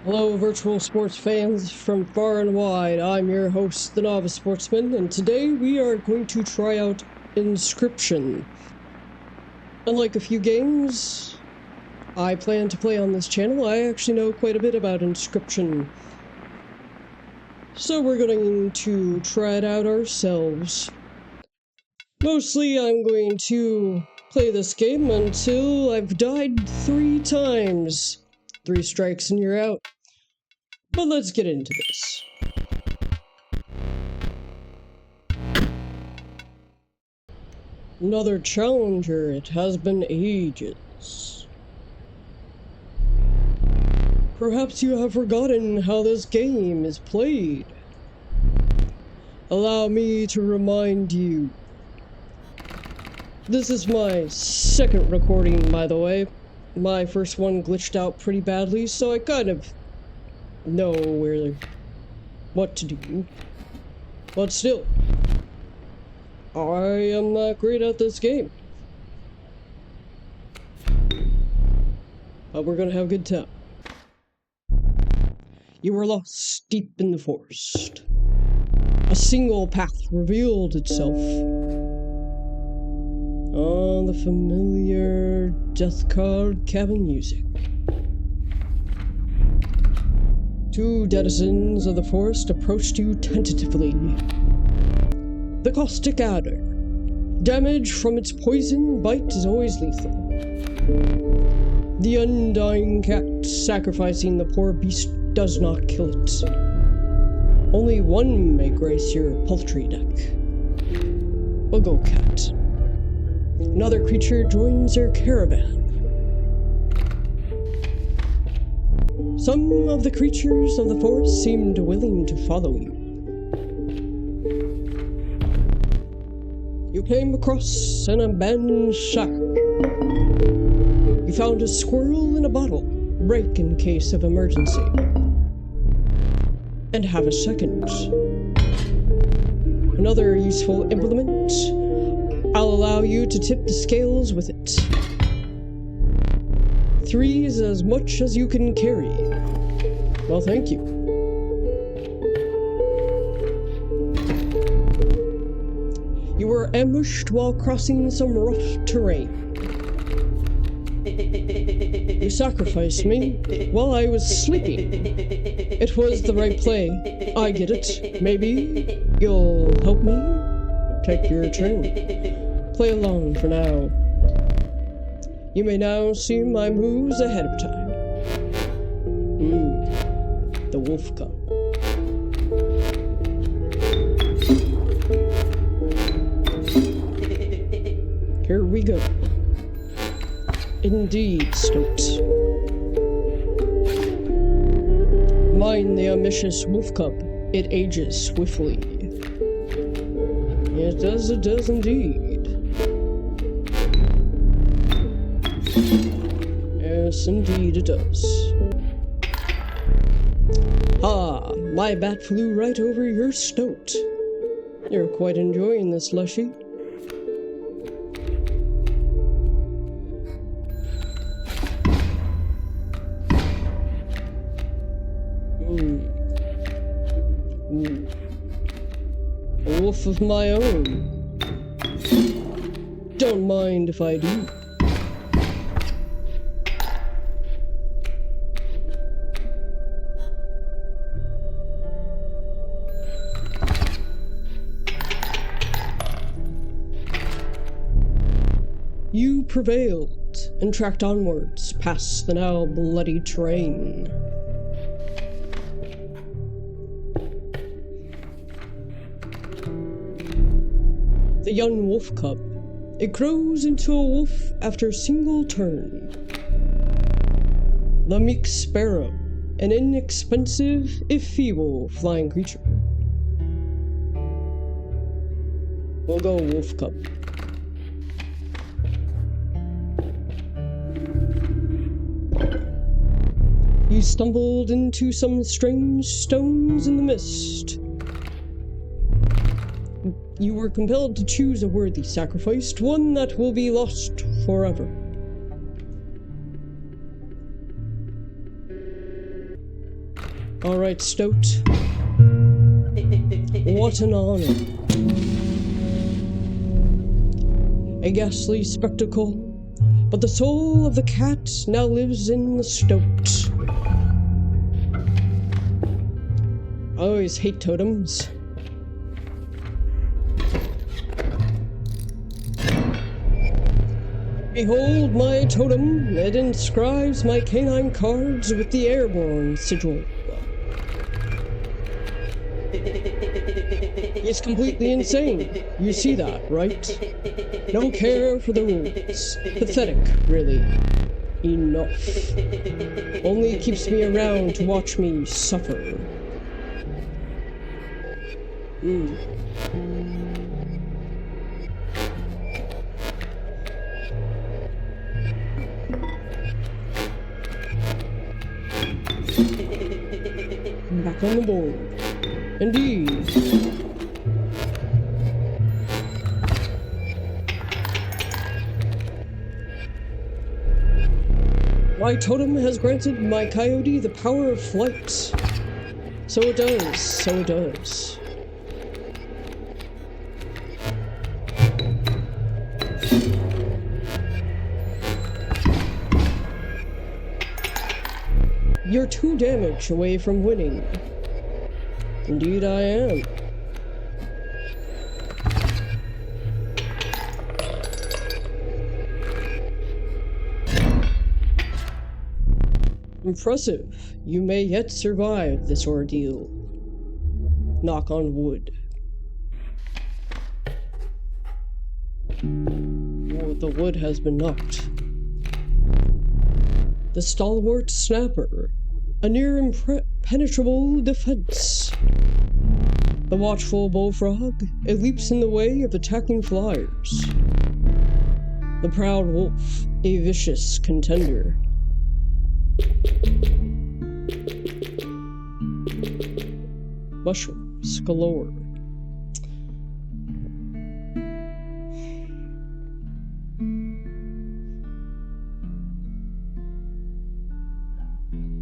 Hello, virtual sports fans from far and wide. I'm your host, the Novice Sportsman, and today we are going to try out Inscryption. Unlike a few games I plan to play on this channel, I actually know quite a bit about Inscryption. So we're going to try it out ourselves. Mostly I'm going to play this game until I've died 3 times. 3 strikes and you're out. But let's get into this. Another challenger. It has been ages. Perhaps you have forgotten how this game is played. Allow me to remind you. This is my second recording, by the way. My first one glitched out pretty badly, so I kind of know what to do. But still, I am not great at this game. But we're gonna have a good time. You were lost deep in the forest. A single path revealed itself. Oh, the familiar death card cabin music. 2 denizens of the forest approached you tentatively. The caustic adder. Damage from its poison bite is always lethal. The undying cat sacrificing the poor beast does not kill it. Only one may grace your poultry deck. We'll go, cat. Another creature joins your caravan. Some of the creatures of the forest seemed willing to follow you. You came across an abandoned shack. You found a squirrel in a bottle, break in case of emergency. And have a second. Another useful implement. I'll allow you to tip the scales with it. 3 is as much as you can carry. Well, thank you. You were ambushed while crossing some rough terrain. You sacrificed me while I was sleeping. It was the right play. I get it. Maybe you'll help me? Take your turn. Play along for now. You may now see my moves ahead of time. The wolf cub. Here we go. Indeed, Stoat. Mind the ambitious wolf cub. It ages swiftly. It does indeed. Yes, indeed it does. Ah, my bat flew right over your stoat. You're quite enjoying this, Lushy. A wolf of my own. Don't mind if I do. You prevailed and tracked onwards past the now bloody terrain. The young wolf cub. It grows into a wolf after a single turn. The meek sparrow. An inexpensive, if feeble, flying creature. We'll go wolf cub. You stumbled into some strange stones in the mist. You were compelled to choose a worthy sacrifice, one that will be lost forever. Alright, Stoat. What an honor. A ghastly spectacle, but the soul of the cat now lives in the Stoat. I always hate totems. Behold my totem, it inscribes my canine cards with the airborne sigil. It's completely insane. You see that, right? No care for the rules. Pathetic, really. Enough. Only keeps me around to watch me suffer. Back on the board. Indeed. My totem has granted my coyote the power of flight. So it does, so it does. You're 2 damage away from winning. Indeed I am. Impressive. You may yet survive this ordeal. Knock on wood. Oh, the wood has been knocked. The stalwart snapper. A near impenetrable defense. The watchful bullfrog. It leaps in the way of attacking flyers. The proud wolf. A vicious contender. Mushrooms galore.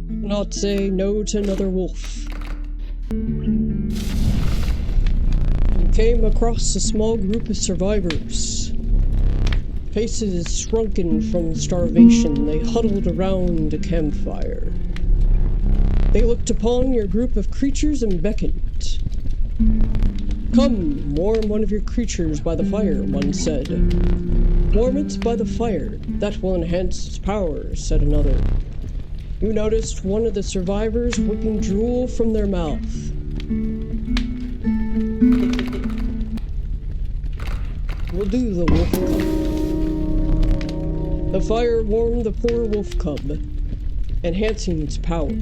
Not say no to another wolf. You came across a small group of survivors. Faces shrunken from starvation, they huddled around a campfire. They looked upon your group of creatures and beckoned. Come, warm one of your creatures by the fire, one said. Warm it by the fire, that will enhance its power, said another. You noticed one of the survivors whipping drool from their mouth. We'll do the wolf cub. The fire warmed the poor wolf cub, enhancing its power.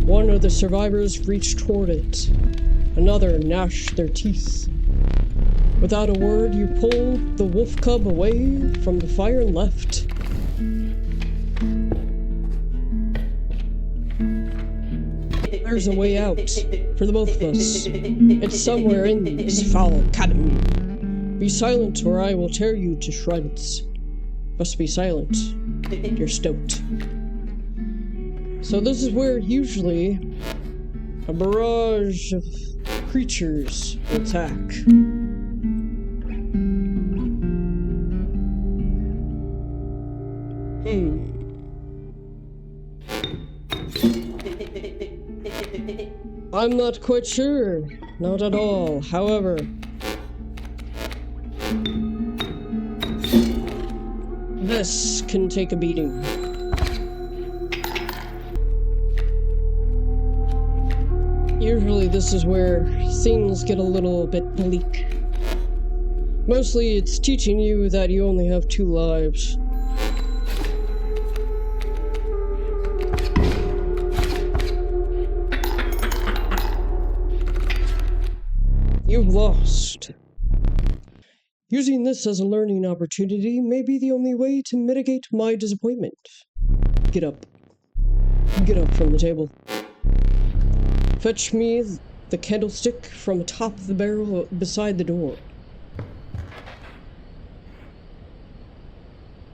One of the survivors reached toward it. Another gnashed their teeth. Without a word, you pulled the wolf cub away from the fire and left. There's a way out for the both of us. It's somewhere in this foul academy. Be silent, or I will tear you to shreds. Must be silent. You're Stoat. So this is where usually a barrage of creatures attack. I'm not quite sure. Not at all. However, this can take a beating. Usually this is where things get a little bit bleak. Mostly it's teaching you that you only have 2 lives. You've lost. Using this as a learning opportunity may be the only way to mitigate my disappointment. Get up. Get up from the table. Fetch me the candlestick from atop the barrel beside the door.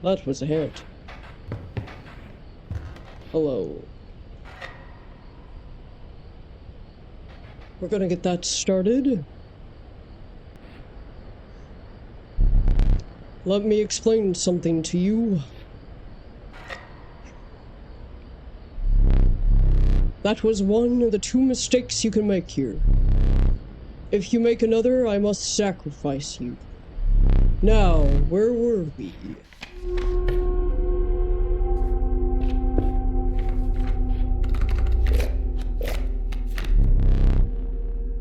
That was a hand. Hello. We're gonna get that started. Let me explain something to you. That was one of the 2 mistakes you can make here. If you make another, I must sacrifice you. Now, where were we?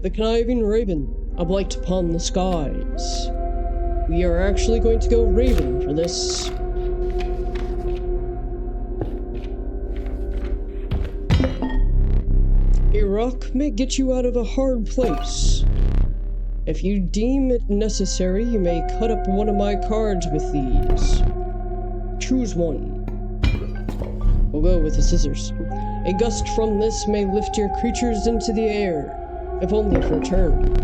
The conniving raven, a blight upon the skies. We are actually going to go raven for this. A rock may get you out of a hard place. If you deem it necessary, you may cut up one of my cards with these. Choose one. We'll go with the scissors. A gust from this may lift your creatures into the air, if only for a turn.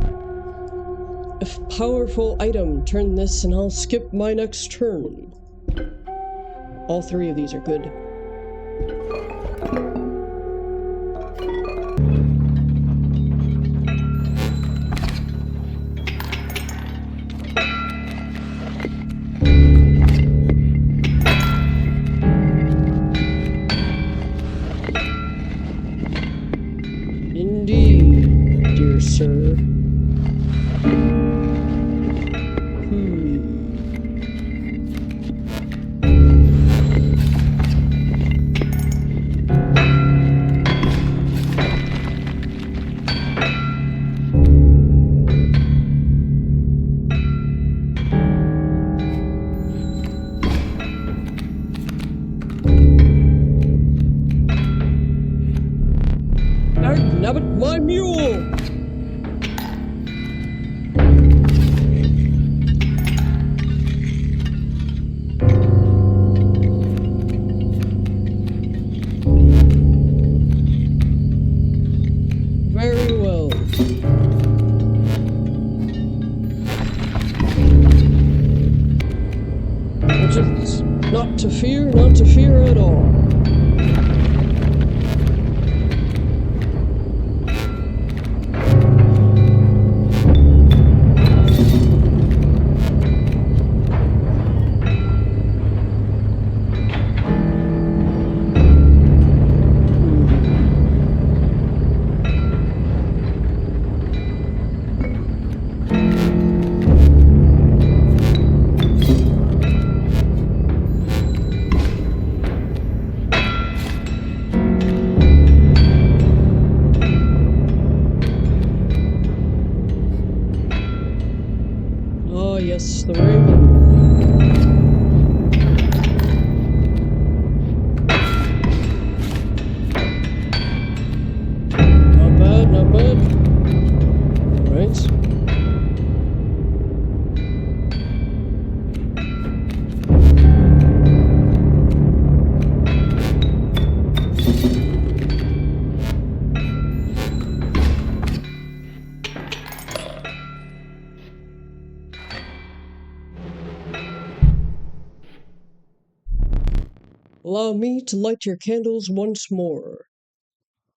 A powerful item, turn this and I'll skip my next turn. All 3 of these are good. Indeed, dear sir. Nabbit my mule! Very well. Just not to fear at all. Oh yes, the raven. Not bad, not bad. Alright. Allow me to light your candles once more.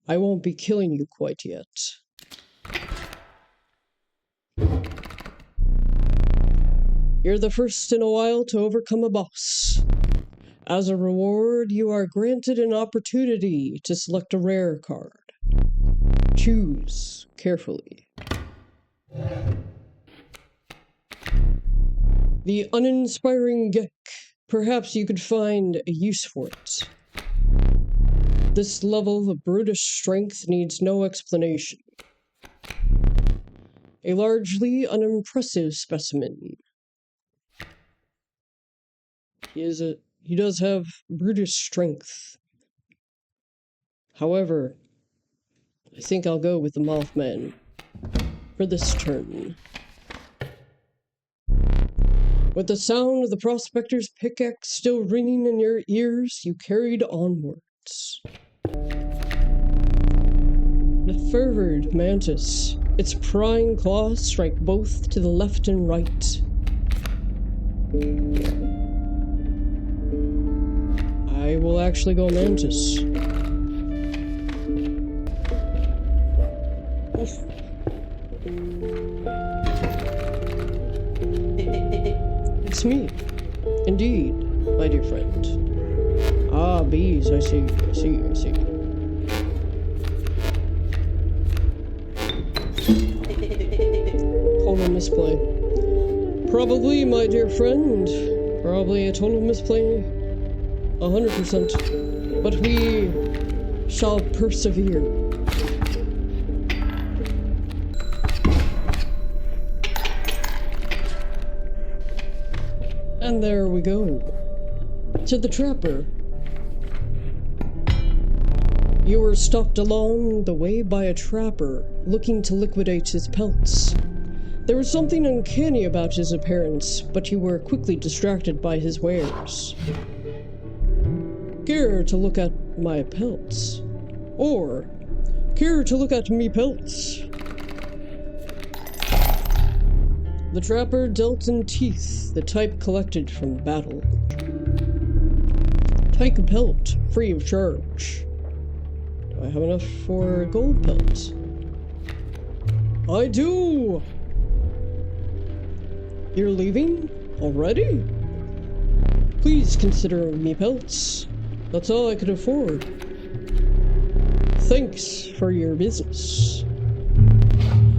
I won't be killing you quite yet. You're the first in a while to overcome a boss. As a reward, you are granted an opportunity to select a rare card. Choose carefully. The uninspiring Gek. Perhaps you could find a use for it. This level of brutish strength needs no explanation. A largely unimpressive specimen. He does have brutish strength. However, I think I'll go with the Mothman for this turn. With the sound of the prospector's pickaxe still ringing in your ears, you carried onwards. The fervid mantis, its prying claws strike both to the left and right. I will actually go mantis. Oof. It's me. Indeed, my dear friend. Ah, bees, I see. Total misplay. Probably, my dear friend. Probably a total misplay. 100%. But we shall persevere. And there we go. To the trapper. You were stopped along the way by a trapper looking to liquidate his pelts. There was something uncanny about his appearance, but you were quickly distracted by his wares. Care to look at my pelts? Or, care to look at me pelts? The trapper dealt in teeth, the type collected from battle. Take a pelt, free of charge. Do I have enough for a gold pelt? I do! You're leaving? Already? Please consider me pelts. That's all I could afford. Thanks for your business.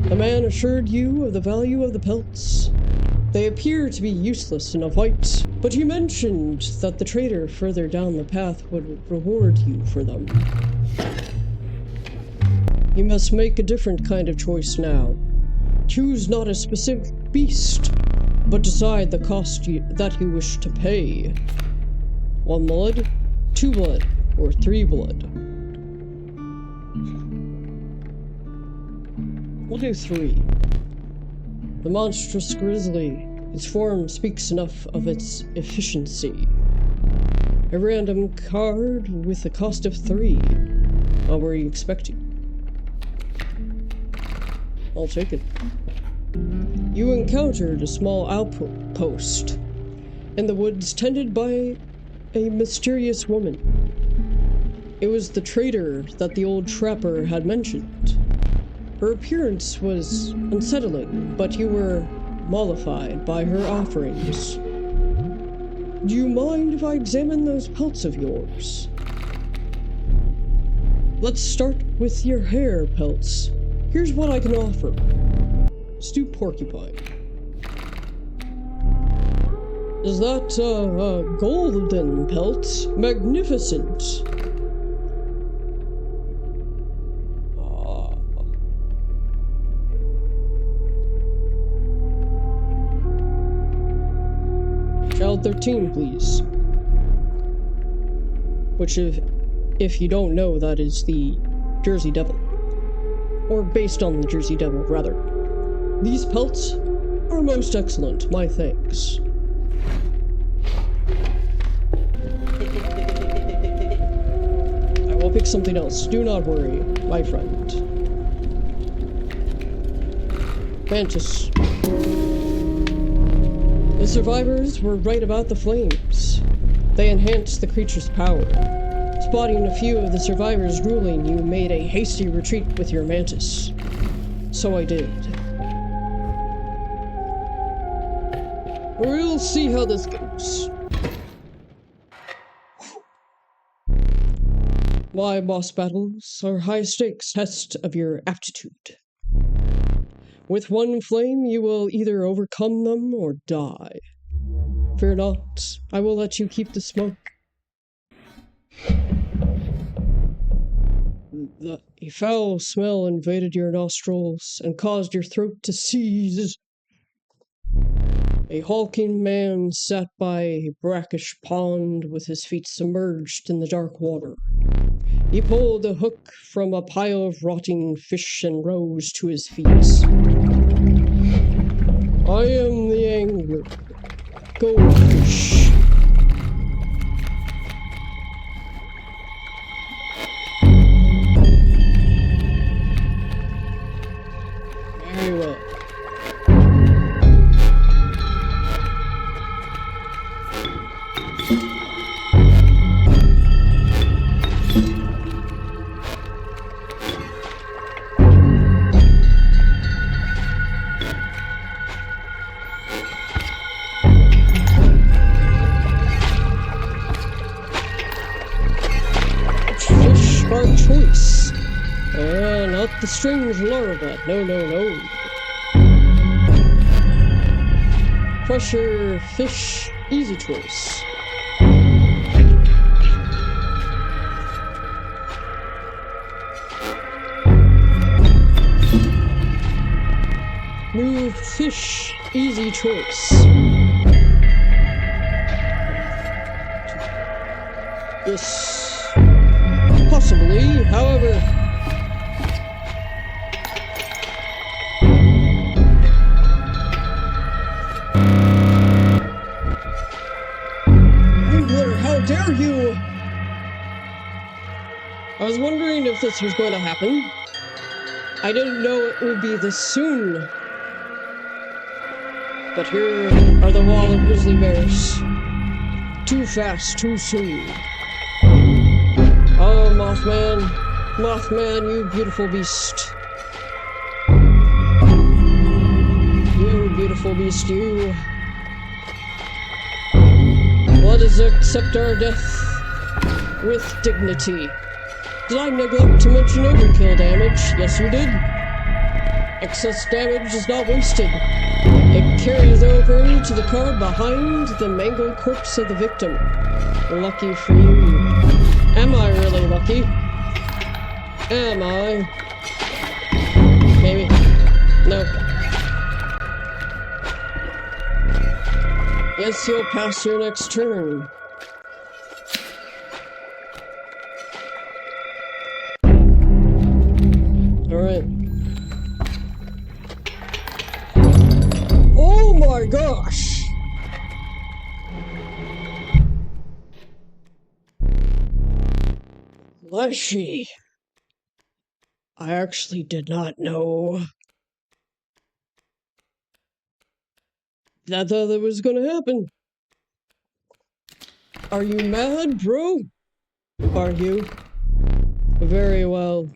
The man assured you of the value of the pelts. They appear to be useless in a fight, but you mentioned that the trader further down the path would reward you for them. You must make a different kind of choice now. Choose not a specific beast, but decide the cost that you wish to pay. 1 blood, 2 blood, or 3 blood. We'll do 3. The monstrous grizzly. Its form speaks enough of its efficiency. A random card with a cost of 3. What were you expecting? I'll take it. You encountered a small outpost in the woods tended by a mysterious woman. It was the trader that the old trapper had mentioned. Her appearance was unsettling, but you were mollified by her offerings. Do you mind if I examine those pelts of yours? Let's start with your hair pelts. Here's what I can offer. Stewed porcupine. Is that a golden pelt? Magnificent. Child 13, please. Which, if you don't know, that is the Jersey Devil. Or based on the Jersey Devil, rather. These pelts are most excellent, my thanks. I will pick something else, do not worry, my friend. Mantis. The survivors were right about the flames. They enhanced the creature's power. Spotting a few of the survivors drooling, you made a hasty retreat with your mantis. So I did. We'll see how this goes. Why, boss battles are high-stakes test of your aptitude. With one flame, you will either overcome them or die. Fear not, I will let you keep the smoke. A foul smell invaded your nostrils and caused your throat to seize. A hulking man sat by a brackish pond with his feet submerged in the dark water. He pulled a hook from a pile of rotting fish and rose to his feet. I am the angler. Goldfish. Very well. Not the strange larva. No, no, no. Crusher fish, easy choice. Move fish, easy choice. Yes. Possibly, however. How dare you! I was wondering if this was going to happen. I didn't know it would be this soon. But here are the wall of grizzly bears. Too fast, too soon. Oh, Mothman. Mothman, you beautiful beast. You beautiful beast, you. Let us accept our death with dignity. Did I neglect to mention overkill damage? Yes, you did. Excess damage is not wasted. It carries over to the car behind the mangled corpse of the victim. Lucky for you. Am I really lucky? Am I? Maybe. No. Yes, you'll pass your next turn. Alright. Oh my gosh! Leshy. I actually did not know that was gonna happen. Are you mad, bro? Are you? Very well.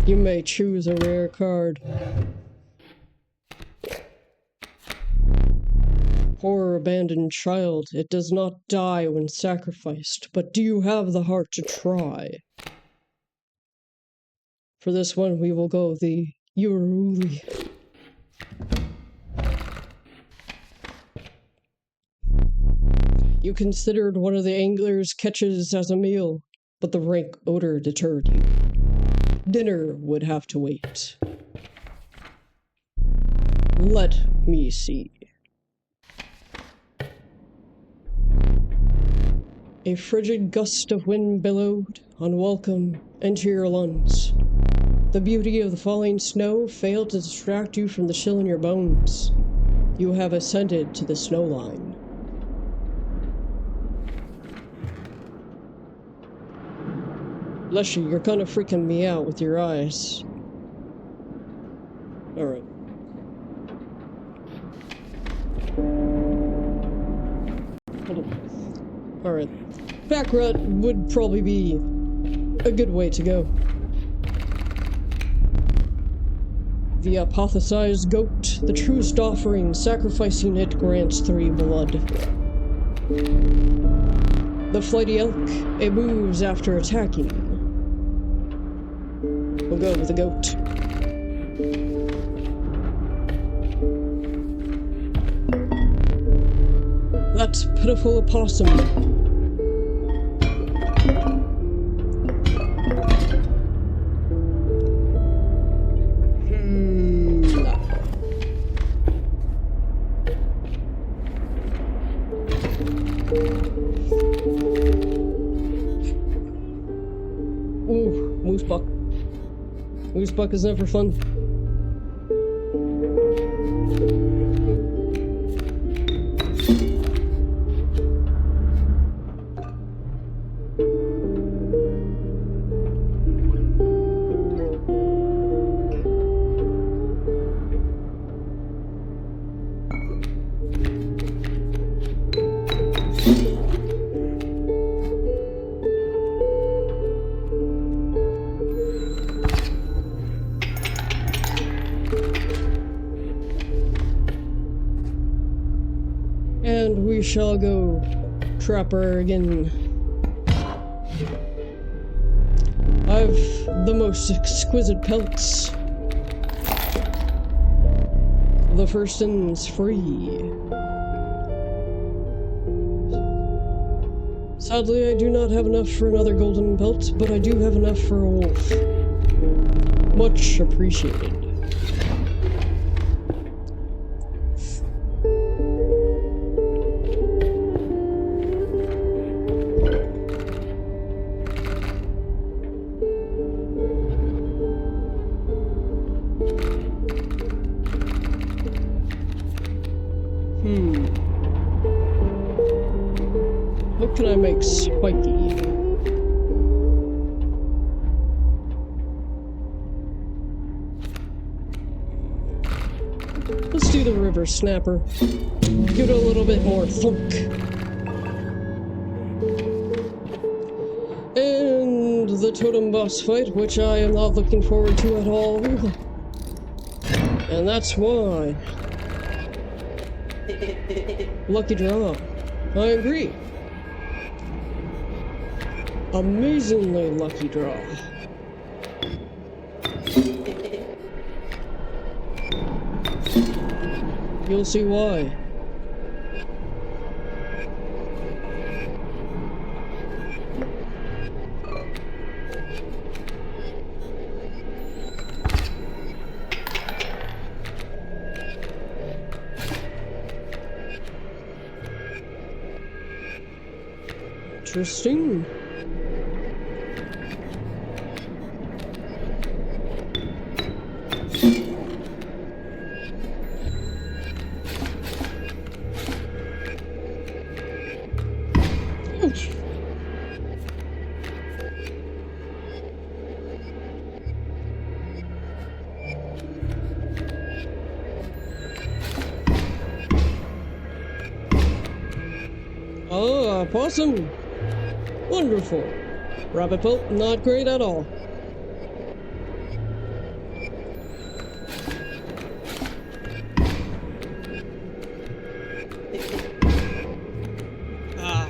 You may choose a rare card. Poor abandoned child, it does not die when sacrificed, but do you have the heart to try? For this one, we will go the Uruli. You considered one of the angler's catches as a meal, but the rank odor deterred you. Dinner would have to wait. Let me see. A frigid gust of wind billowed, unwelcome, into your lungs. The beauty of the falling snow failed to distract you from the chill in your bones. You have ascended to the snow line. Leshy, you're kinda freaking me out with your eyes. Alright. Alright. Back rut would probably be a good way to go. The apothesized goat, the truest offering, sacrificing it grants 3 blood. The flighty elk, it moves after attacking. We'll go with the goat. That pitiful opossum. Ooh, moose buck. Moose buck is never fun. And we shall go trapper again. I've the most exquisite pelts. The first in's free. Sadly, I do not have enough for another golden pelt, but I do have enough for a wolf. Much appreciated. What can I make spiky? Let's do the river snapper. Give it a little bit more thunk. And the totem boss fight, which I am not looking forward to at all. And that's why. Lucky draw. I agree. Amazingly lucky draw. You'll see why. Interesting. Ah, possum! Wonderful. Rabbit pelt, not great at all. Ah.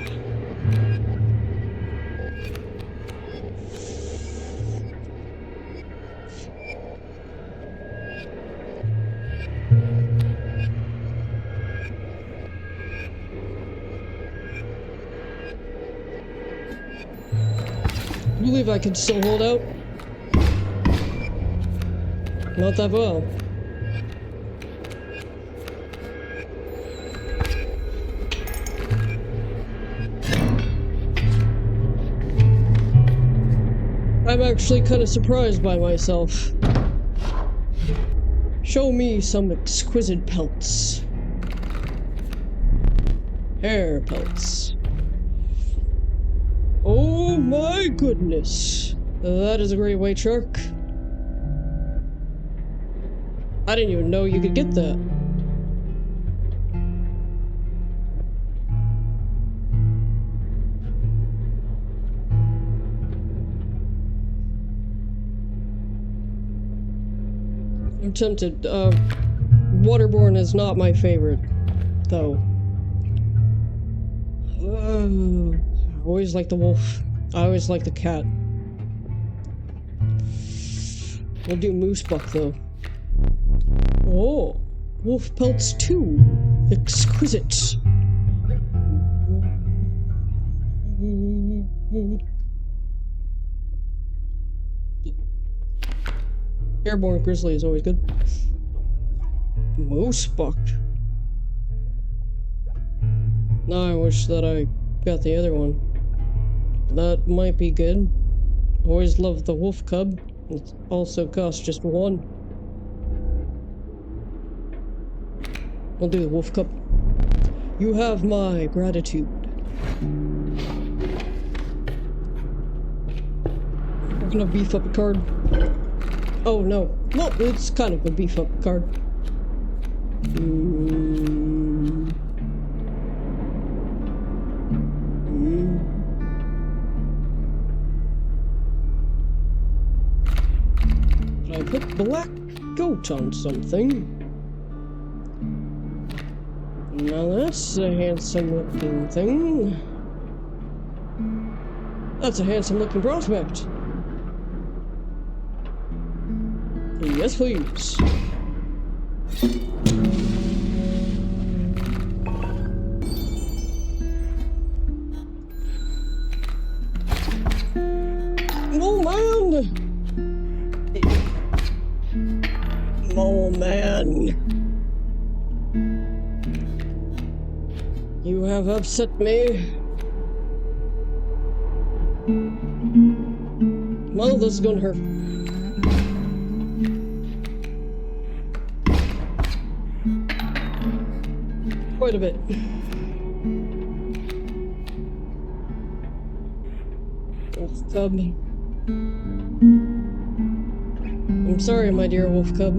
I believe I can still hold out. Not that well. I'm actually kind of surprised by myself. Show me some exquisite pelts. Hair pelts. Oh my goodness. That is a great white shark. I didn't even know you could get that. I'm tempted. Waterborne is not my favorite, though. I always like the wolf. I always like the cat. We'll do moose buck, though. Oh, wolf pelts too. Exquisite. Airborne grizzly is always good. Moose buck. Now I wish that I got the other one. That might be good. Always loved the wolf cub. It also costs just one. I'll do the wolf cub. You have my gratitude. I'm gonna beef up a card. Oh no. Well, it's kind of a beef up card. I put black goat on something. Now that's a handsome looking thing. That's a handsome looking prospect. Yes, please. Oh, man! Oh, man. You have upset me. Well, this is gonna hurt. Quite a bit. Wolf cub. I'm sorry, my dear wolf cub.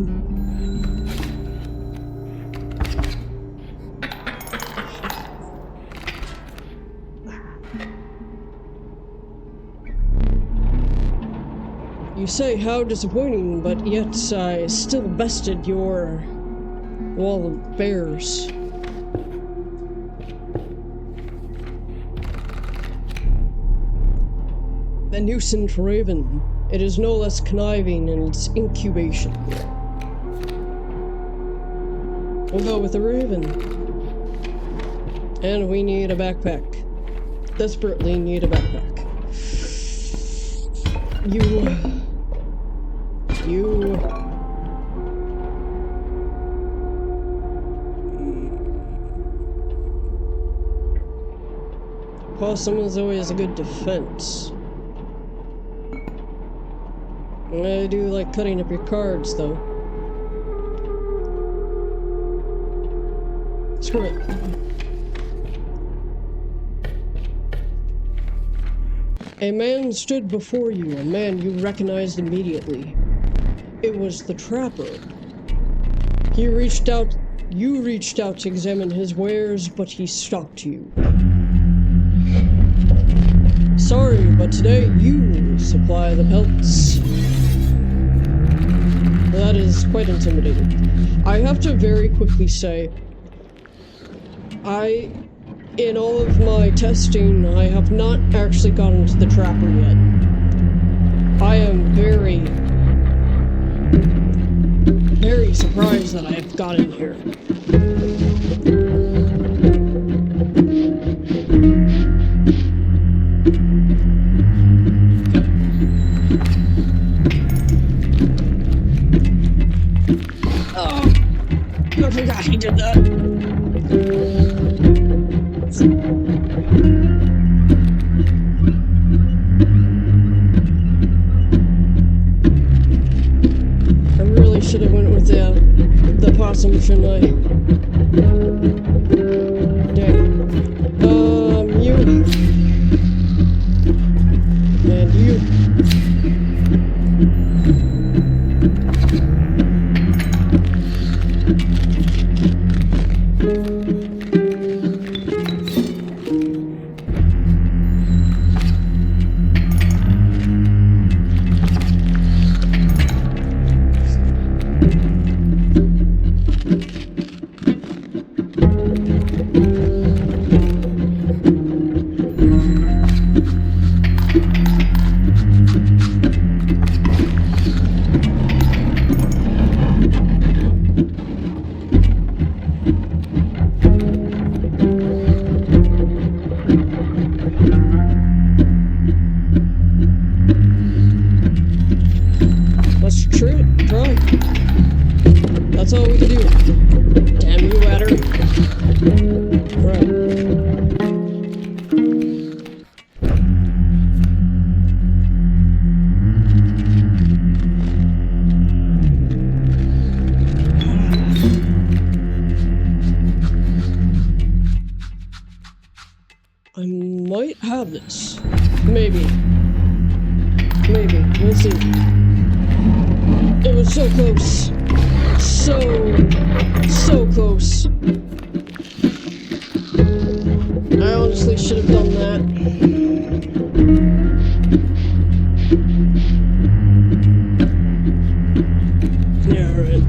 You say how disappointing, but yet I still bested your wall of bears. The nuisance raven. It is no less conniving in its incubation. We'll go with the raven. And we need a backpack. Desperately need a backpack. You... Possum is always a good defense. I do like cutting up your cards, though. Screw it. A man stood before you, a man you recognized immediately. It was the trapper. You reached out to examine his wares, but he stopped you. Sorry, but today you supply the pelts. That is quite intimidating. I have to very quickly say, in all of my testing, I have not actually gotten to the trapper yet. I am very, very surprised that I have gotten here. I forgot he did that. I really should have went with the possum, shouldn't I? Damn. You. And you. That's all we can do. Damn you, Adder. Right. I might have this. Maybe. Maybe. We'll see. It was so close. So close. I honestly should have done that. Yeah, right.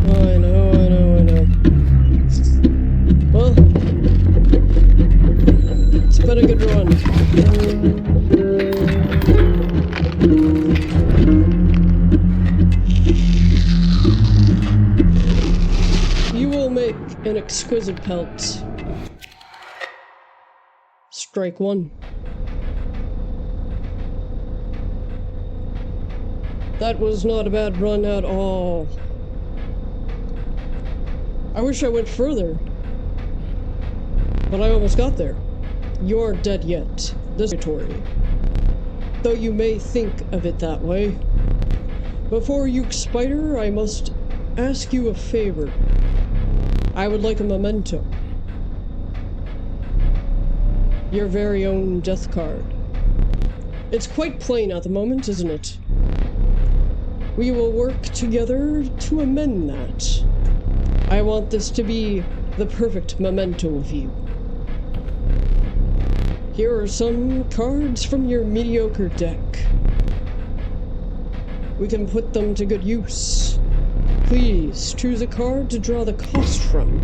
I know. done. You will make an exquisite pelt. Strike one. That was not a bad run at all. I wish I went further, but I almost got there. You aren't dead yet. This is mandatory, though you may think of it that way. Before you expire, I must ask you a favor. I would like a memento. Your very own death card. It's quite plain at the moment, isn't it? We will work together to amend that. I want this to be the perfect memento of you. Here are some cards from your mediocre deck. We can put them to good use. Please choose a card to draw the cost from.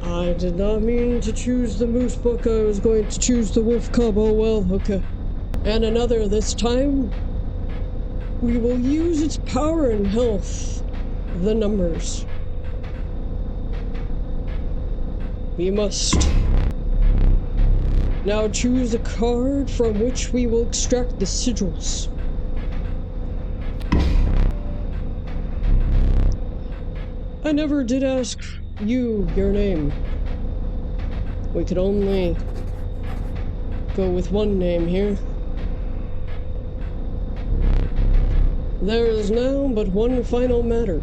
I did not mean to choose the moose book. I was going to choose the wolf cub. Oh well, okay. And another this time. We will use its power and health. The numbers. We must. Now choose a card from which we will extract the sigils. I never did ask you your name. We could only go with one name here. There is now but one final matter.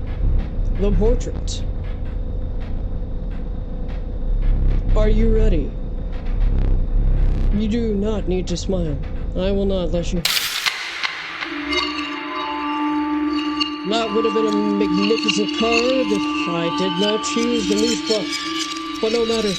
The portrait. Are you ready? You do not need to smile. I will not let you. That would have been a magnificent card if I did not choose the moose buck. But no matter.